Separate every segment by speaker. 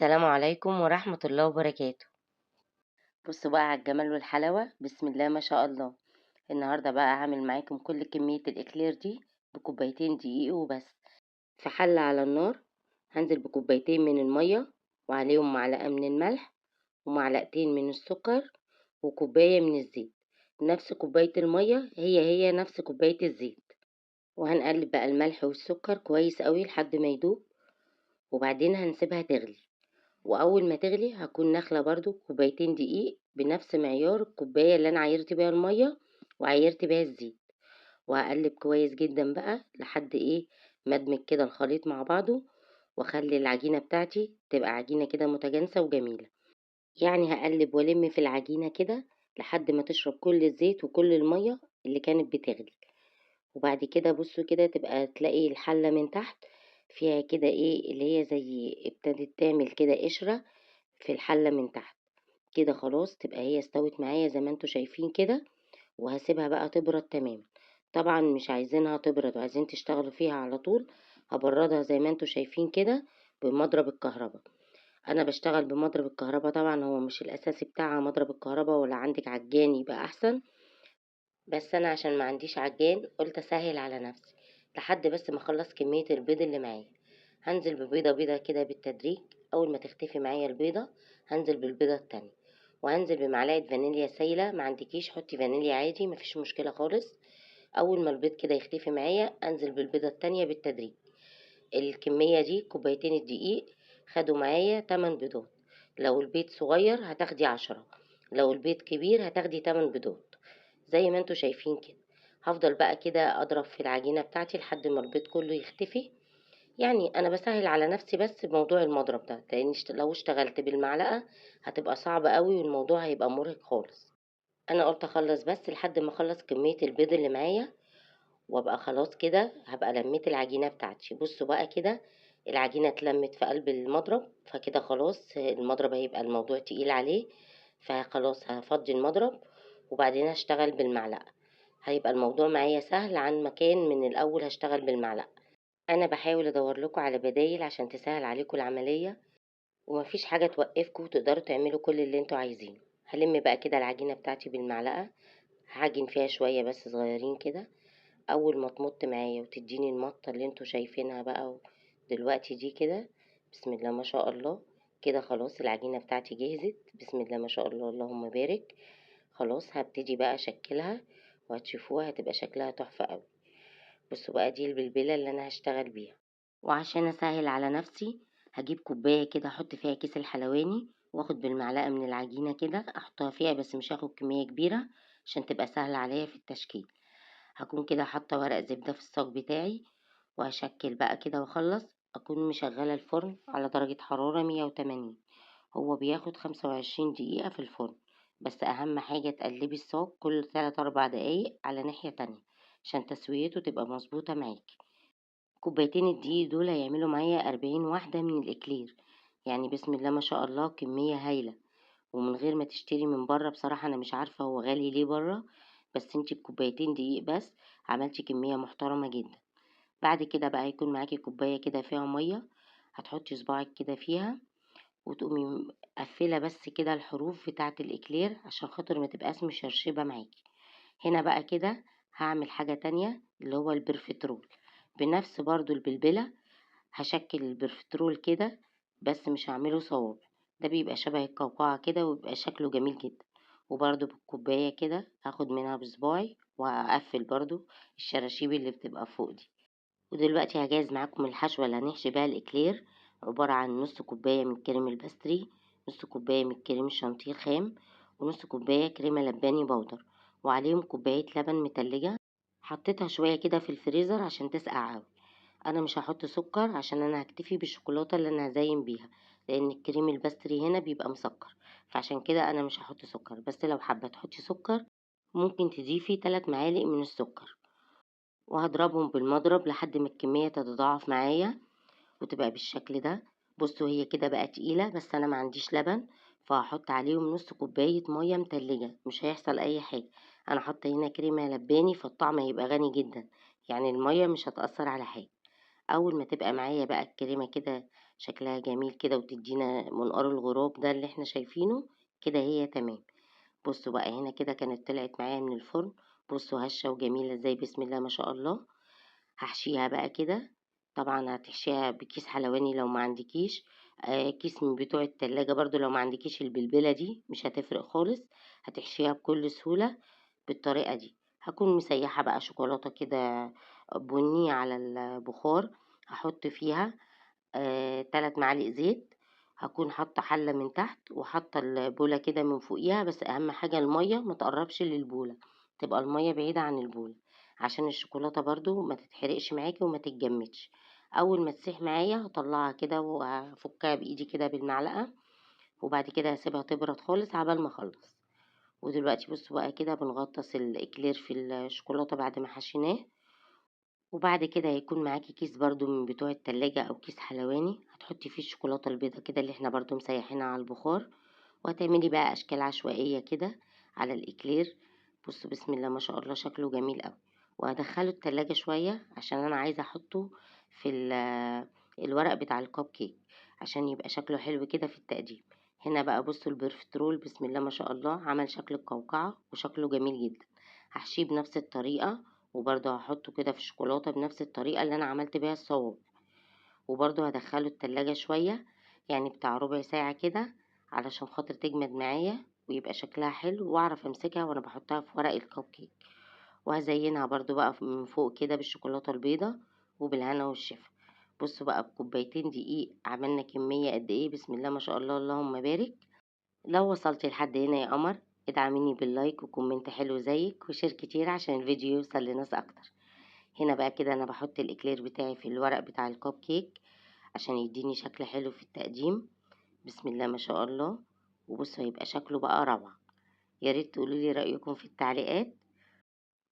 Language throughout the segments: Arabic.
Speaker 1: السلام عليكم ورحمة الله وبركاته. بصوا بقى على الجمال والحلاوة، بسم الله ما شاء الله. النهاردة بقى هعمل معاكم كل كمية الإكلير دي بكوبايتين دقيق وبس. في حلة على النار هنزل بكوبايتين من المية وعليهم معلقة من الملح ومعلقتين من السكر وكوباية من الزيت. نفس كوباية المية هي نفس كوباية الزيت. وهنقلب بقى الملح والسكر كويس قوي لحد ما يدوب، وبعدين هنسيبها تغلي. واول ما تغلي هكون ناخله برضو كوبايتين دقيق بنفس معيار الكوبايه اللي انا عايرت بيها الميه وعايرت بيها الزيت، وهقلب كويس جدا بقى لحد ما ادمج كده الخليط مع بعضه، واخلي العجينه بتاعتي تبقى عجينه كده متجانسه وجميله. يعني هقلب والم في العجينه كده لحد ما تشرب كل الزيت وكل الميه اللي كانت بتغلي. وبعد كده بصوا كده تبقى تلاقي الحله من تحت فيها كده اللي هي زي ابتدت تعمل كده قشره في الحلة من تحت. كده خلاص تبقى هي استوت معايا زي ما انتوا شايفين كده، وهسيبها بقى تبرد تماما. طبعا مش عايزينها تبرد وعايزين تشتغلوا فيها على طول، هبردها زي ما انتوا شايفين كده بمضرب الكهرباء. انا بشتغل بمضرب الكهرباء، طبعا هو مش الاساسي بتاعها مضرب الكهرباء، ولا عندك عجان يبقى احسن، بس انا عشان ما عنديش عجان قلت اسهل على نفسي لحد بس ما اخلص كمية البيض اللي معايا. هنزل ببيضة بيضة كده بالتدريج. اول ما تختفي معايا البيضة هنزل بالبيضة التانية، وهنزل بمعلقة فانيليا سايلة. ما عندكيش حطي فانيليا عادي، مفيش مشكلة خالص. اول ما البيض كده يختفي معايا انزل بالبيضة التانية بالتدريج. الكمية دي كوبايتين الدقيق خدوا معايا 8 بيضات. لو البيض صغير هتاخدي 10، لو البيض كبير هتاخدي 8 بيضات زي ما انتوا شايفين كده. هفضل بقى كده اضرب في العجينة بتاعتي لحد ما البيض كله يختفي. يعني انا بسهل على نفسي بس بموضوع المضرب ده، لان لو اشتغلت بالمعلقة هتبقى صعبة قوي والموضوع هيبقى مرهق خالص. انا قلت اخلص بس لحد ما اخلص كمية البيض اللي معايا، وابقى خلاص كده هبقى لميت العجينة بتاعتي. بصوا بقى كده العجينة اتلمت في قلب المضرب، فكده خلاص المضرب هيبقى الموضوع تقيل عليه، فخلاص هفضي المضرب وبعدين هشتغل بالمعلقة. هيبقى الموضوع معايا سهل عن مكان من الاول هشتغل بالمعلقة. انا بحاول ادور لكم على بدايل عشان تسهل عليكم العملية، ومفيش حاجة توقفكم وتقدروا تعملوا كل اللي انتوا عايزينه. هلم بقى كده العجينة بتاعتي بالمعلقة، هعجن فيها شوية بس صغيرين كده. اول ما تمط معايا وتديني المطة اللي انتوا شايفينها بقى دلوقتي دي كده، بسم الله ما شاء الله. كده خلاص العجينة بتاعتي جهزت، بسم الله ما شاء الله اللهم بارك. خلاص هبتدي بقى اشكلها، وهتشوفوها هتبقى شكلها تحفة قوي. بصوا بقى دي البلبلة اللي انا هشتغل بيها. وعشان اسهل على نفسي هجيب كوباية كده احط فيها كيس الحلواني، واخد بالمعلقة من العجينة كده احطها فيها، بس مش هاخد كمية كبيرة عشان تبقى سهلة عليا في التشكيل. هكون كده حاطة ورق زبدة في الصاج بتاعي، وهشكل بقى كده واخلص. اكون مشغلة الفرن على درجة حرارة 180، هو بياخد 25 دقيقة في الفرن. بس اهم حاجة تقلبي الصاج كل 3 4 دقايق على ناحية تانية عشان تسويته تبقى مظبوطة معاكي. كوبايتين الدقيق دول هيعملوا معايا 40 واحدة من الإكلير. يعني بسم الله ما شاء الله كمية هايلة، ومن غير ما تشتري من بره. بصراحة أنا مش عارفة هو غالي ليه بره، بس انتي بكوبايتين دقيق بس عملتي كمية محترمة جدا. بعد كده بقى يكون معاكي كوباية كده فيها مية، هتحطي صباعك كده فيها وتقومي مقفلة بس كده الحروف بتاعة الإكلير عشان خاطر ما تبقاش مشرشبة معاكي. هنا بقى كده هعمل حاجة تانية اللي هو البرفترول. بنفس برضو البلبلة هشكل البرفترول كده، بس مش هعمله صوابع، ده بيبقى شبه القوقعة كده وبيبقى شكله جميل جدا. وبرضو بالكوباية كده هاخد منها بصباعي وهقفل برضو الشراشيب اللي بتبقى فوق دي. ودلوقتي هجهز معاكم الحشوة اللي هنحشي بيها الإكلير. عبارة عن نص كوباية من كريم الباستري، نص كوباية من كريم الشانتيه خام، ونص كوباية كريمة لباني بودر، وعليهم كوباية لبن متلجة. حطيتها شوية كده في الفريزر عشان تسقع اوي. انا مش هحط سكر عشان انا هكتفي بالشوكولاتة اللي انا هزين بيها، لان الكريم الباستري هنا بيبقى مسكر، فعشان كده انا مش هحط سكر. بس لو حابة تحطي سكر ممكن تضيفي 3 معالق من السكر. وهضربهم بالمضرب لحد ما الكمية تتضاعف معايا وتبقى بالشكل ده. بصوا هي كده بقى تقيلة، بس انا ما عنديش لبن، فهحط عليهم نص كوباية مية متلجة، مش هيحصل اي حاجة. انا حاطة هنا كريمة لباني فالطعم هيبقى غني جدا، يعني المية مش هتأثر على حاجة. أول ما تبقى معايا بقى الكريمة كده شكلها جميل كده وتدينا منقار الغراب ده اللي احنا شايفينه كده، هي تمام. بصوا بقى هنا كده كانت طلعت معايا من الفرن. بصوا هشة وجميلة ازاي، بسم الله ما شاء الله. هحشيها بقى كده. طبعا هتحشيها بكيس حلواني لو ما عندكيش، كيس من بتوع التلاجة برضو لو ما عندكيش البلبلة دي مش هتفرق خالص. هتحشيها بكل سهولة بالطريقة دي. هكون مسيحة بقى شوكولاتة كده بني على البخار. هحط فيها 3 معالق زيت. هكون حاطة حلة من تحت وحاطة البولة كده من فوقيها، بس أهم حاجة المية ما تقربش للبولة، تبقى المية بعيدة عن البولة عشان الشوكولاتة برضو ما تتحرقش معاكي وما تتجمدش. أول ما تسيح معايا هطلعها كده وهفكها بإيدي كده بالمعلقة، وبعد كده هسيبها تبرد خالص عبال ما أخلص. ودلوقتي بصوا بقى كده بنغطس الإكلير في الشوكولاتة بعد ما حشيناه. وبعد كده هيكون معاكي كيس برضو من بتوع التلاجة او كيس حلواني، هتحطي فيه الشوكولاتة البيضة كده اللي احنا برضو مسيحينها على البخار، وهتعملي بقى اشكال عشوائية كده على الاكلير. بصوا بسم الله ما شاء الله شكله جميل قوي. وهدخله التلاجة شوية عشان انا عايزة احطه في الورق بتاع الكب كيك عشان يبقى شكله حلو كده في التقديم. هنا بقى بصوا البرفترول بسم الله ما شاء الله عمل شكل القوقعة وشكله جميل جدا. هحشيه بنفس الطريقة، وبرضه هحطه كده في الشوكولاتة بنفس الطريقة اللي انا عملت بيها الصوابع. وبرضه هدخله التلاجة شوية، يعني بتاع ربع ساعة كده علشان خاطر تجمد معايا ويبقى شكلها حلو واعرف امسكها وانا بحطها في ورق الكب كيك. وهزينها برضه بقى من فوق كده بالشوكولاتة البيضة وبالهنا والشفا. بصوا بقى بكوبايتين دقيق عملنا كمية قد ايه، بسم الله ما شاء الله اللهم بارك. لو وصلتي لحد هنا يا قمر ادعميني باللايك وكومنت حلو زيك وشير كتير عشان الفيديو يوصل لناس اكتر. هنا بقى كده انا بحط الاكلير بتاعي في الورق بتاع الكب كيك عشان يديني شكل حلو في التقديم. بسم الله ما شاء الله. وبصوا هيبقى شكله بقى روعة. يا ريت تقولوا لي رأيكم في التعليقات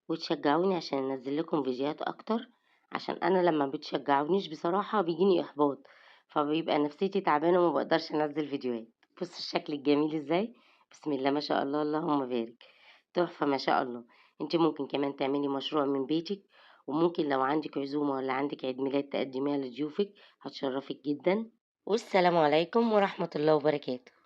Speaker 1: وتشجعوني عشان انزل لكم فيديوهات اكتر، عشان انا لما بتشجعونيش بصراحة بيجيني احباط، فبيبقى نفسيتي تعبانة وما بقدرش انزل فيديوهات. بصوا الشكل الجميل ازاي، بسم الله ما شاء الله اللهم بارك. تحفة ما شاء الله. انت ممكن كمان تعملي مشروع من بيتك، وممكن لو عندك عزومة ولا عندك عيد ميلاد تقدميها لضيوفك هتشرفك جدا. والسلام عليكم ورحمة الله وبركاته.